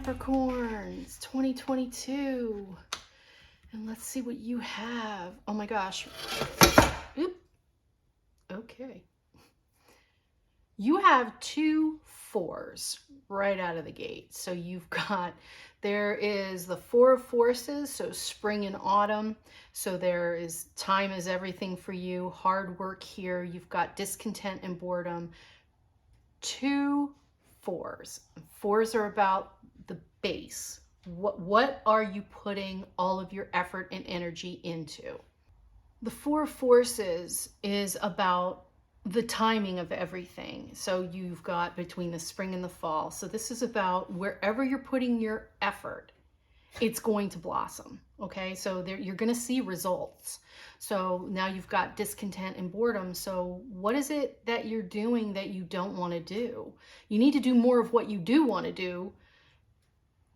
Capricorns 2022. And let's see what you have. Oh my gosh. Oop. Okay. You have 2 4s right out of the gate. So you've got, there is the 4 of forces, so spring and autumn. So there is time is everything for you, hard work here. You've got discontent and boredom. 2 4s. 4s are about the base. What are you putting all of your effort and energy into? The 4 of forces is about the timing of everything. So you've got between the spring and the fall. So this is about wherever you're putting your effort, it's going to blossom. Okay, so there, you're going to see results. So now you've got discontent and boredom. So what is it that you're doing that you don't want to do? You need to do more of what you do want to do.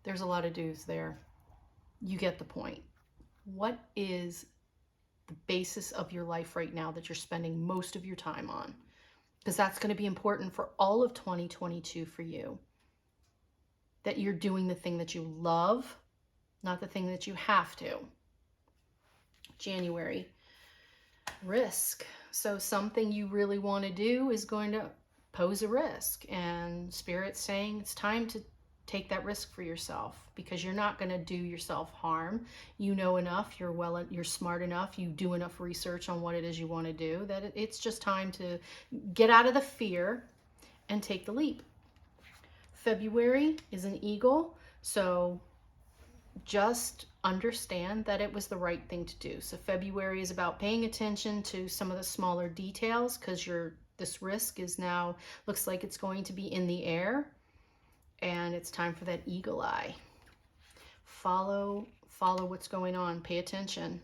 There's a lot of do's there. You get the point. What is the basis of your life right now that you're spending most of your time on? Because that's going to be important for all of 2022 for you. That you're doing the thing that you love, not the thing that you have to. January, risk. So something you really want to do is going to pose a risk, and Spirit's saying it's time to take that risk for yourself, because you're not going to do yourself harm. You know enough, you're smart enough, you do enough research on what it is you want to do, that it's just time to get out of the fear and take the leap. February is an eagle, so just understand that it was the right thing to do. So February is about paying attention to some of the smaller details, because this risk is now, looks like it's going to be in the air, and it's time for that eagle eye. Follow what's going on. Pay attention.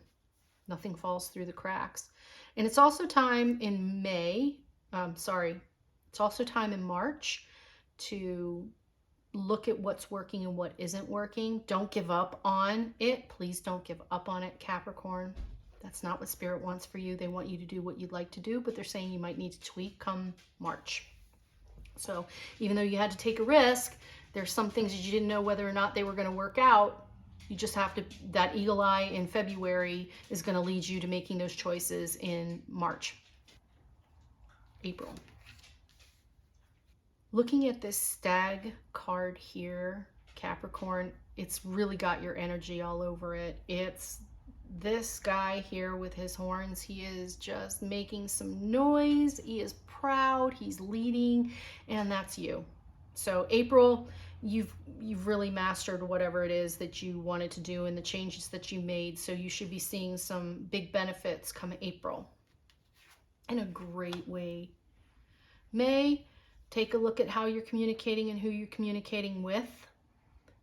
Nothing falls through the cracks. And it's also time in it's also time in March to look at what's working and what isn't working. Don't give up on it. Please don't give up on it, Capricorn. That's not what Spirit wants for you. They want you to do what you'd like to do, but they're saying you might need to tweak come March. So even though you had to take a risk, there's some things that you didn't know whether or not they were going to work out. You just have to, that eagle eye in February is going to lead you to making those choices in March. April. Looking at this stag card here, Capricorn, it's really got your energy all over it. It's this guy here with his horns. He is just making some noise. He is proud. He's leading, and that's you. So April, you've really mastered whatever it is that you wanted to do and the changes that you made. So you should be seeing some big benefits come April in a great way. May, take a look at how you're communicating and who you're communicating with,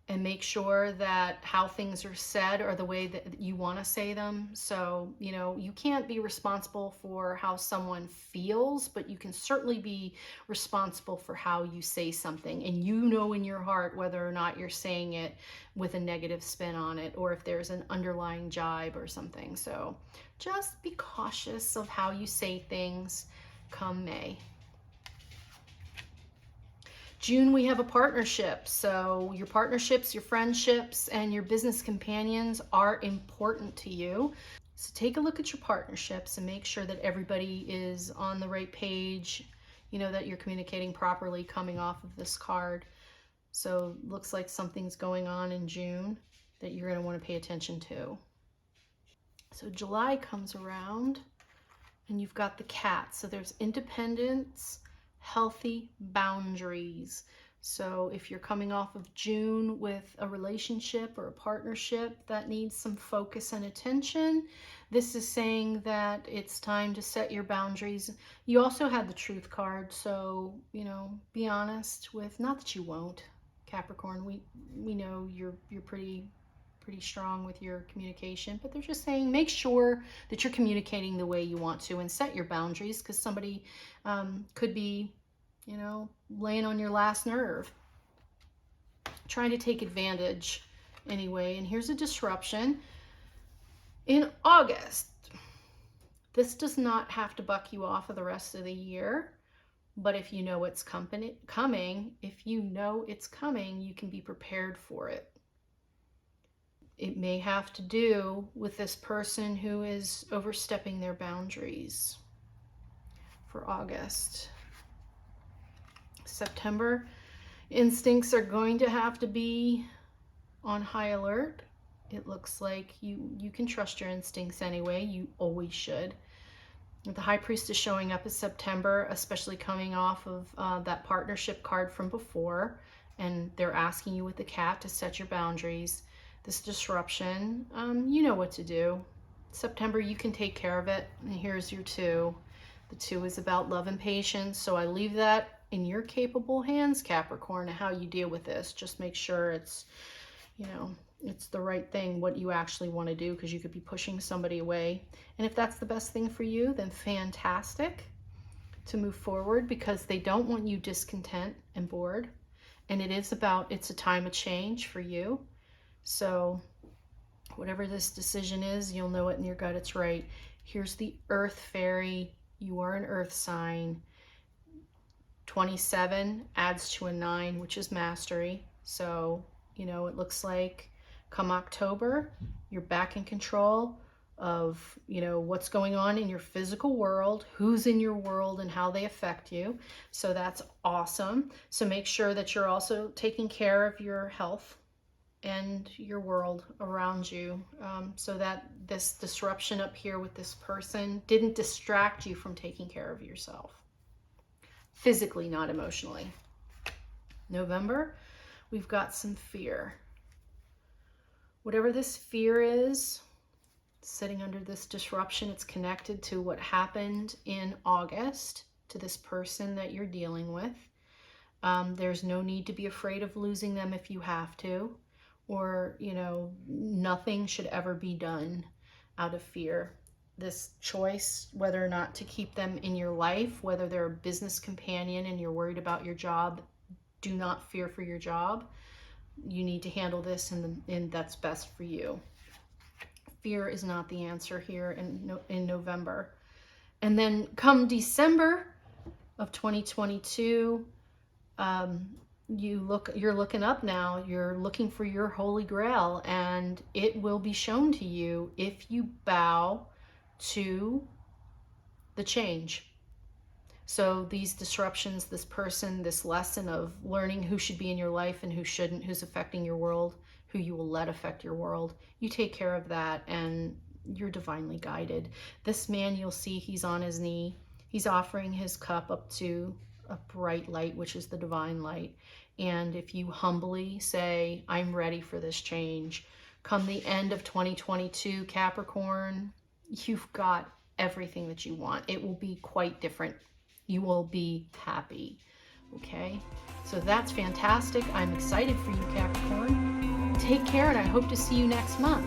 and make sure that how things are said are the way that you want to say them. So, you know, you can't be responsible for how someone feels, but you can certainly be responsible for how you say something. And you know in your heart whether or not you're saying it with a negative spin on it, or if there's an underlying jibe or something. So just be cautious of how you say things come May. June, we have a partnership. So your partnerships, your friendships, and your business companions are important to you. So take a look at your partnerships and make sure that everybody is on the right page, you know, that you're communicating properly coming off of this card. So looks like something's going on in June that you're going to want to pay attention to. So July comes around and you've got the cat. So there's independence, healthy boundaries. So if you're coming off of June with a relationship or a partnership that needs some focus and attention, this is saying that it's time to set your boundaries. You also had the Truth card, so, you know, be honest with, not that you won't, Capricorn, we know you're pretty strong with your communication, but they're just saying make sure that you're communicating the way you want to and set your boundaries, because somebody could be, you know, laying on your last nerve, trying to take advantage anyway. And here's a disruption in August. This does not have to buck you off of the rest of the year, But if you know it's coming, you can be prepared for it. It may have to do with this person who is overstepping their boundaries for August. September, instincts are going to have to be on high alert. It looks like you can trust your instincts anyway. You always should. The High Priestess showing up in September, especially coming off of that partnership card from before, and they're asking you with the cat to set your boundaries. This disruption, you know what to do. September, you can take care of it. And here's your 2. The 2 is about love and patience, so I leave that in your capable hands, Capricorn, how you deal with this. Just make sure it's, it's the right thing, what you actually want to do, because you could be pushing somebody away. And if that's the best thing for you, then fantastic to move forward, because they don't want you discontent and bored. And it's a time of change for you. So whatever this decision is, you'll know it in your gut it's right. Here's the Earth Fairy. You are an Earth sign. 27 adds to a 9, which is mastery. So, it looks like come October, you're back in control of, what's going on in your physical world, who's in your world, and how they affect you. So that's awesome. So make sure that you're also taking care of your health and your world around you, so that this disruption up here with this person didn't distract you from taking care of yourself. Physically, not emotionally. November, we've got some fear. Whatever this fear is, sitting under this disruption, it's connected to what happened in August to this person that you're dealing with. There's no need to be afraid of losing them if you have to, or, nothing should ever be done out of fear. This choice, whether or not to keep them in your life, whether they're a business companion and you're worried about your job, do not fear for your job. You need to handle this, and that's best for you. Fear is not the answer here in November. And then come December of 2022, you're looking up now. You're looking for your holy grail, and it will be shown to you if you bow to the change. So these disruptions, this person, this lesson of learning who should be in your life and who shouldn't, who's affecting your world, who you will let affect your world, you take care of that, and you're divinely guided. This man, you'll see he's on his knee. He's offering his cup up to a bright light, which is the divine light. And if you humbly say, I'm ready for this change, come the end of 2022, Capricorn, you've got everything that you want. It will be quite different. You will be happy. Okay? So that's fantastic. I'm excited for you, Capricorn. Take care, and I hope to see you next month.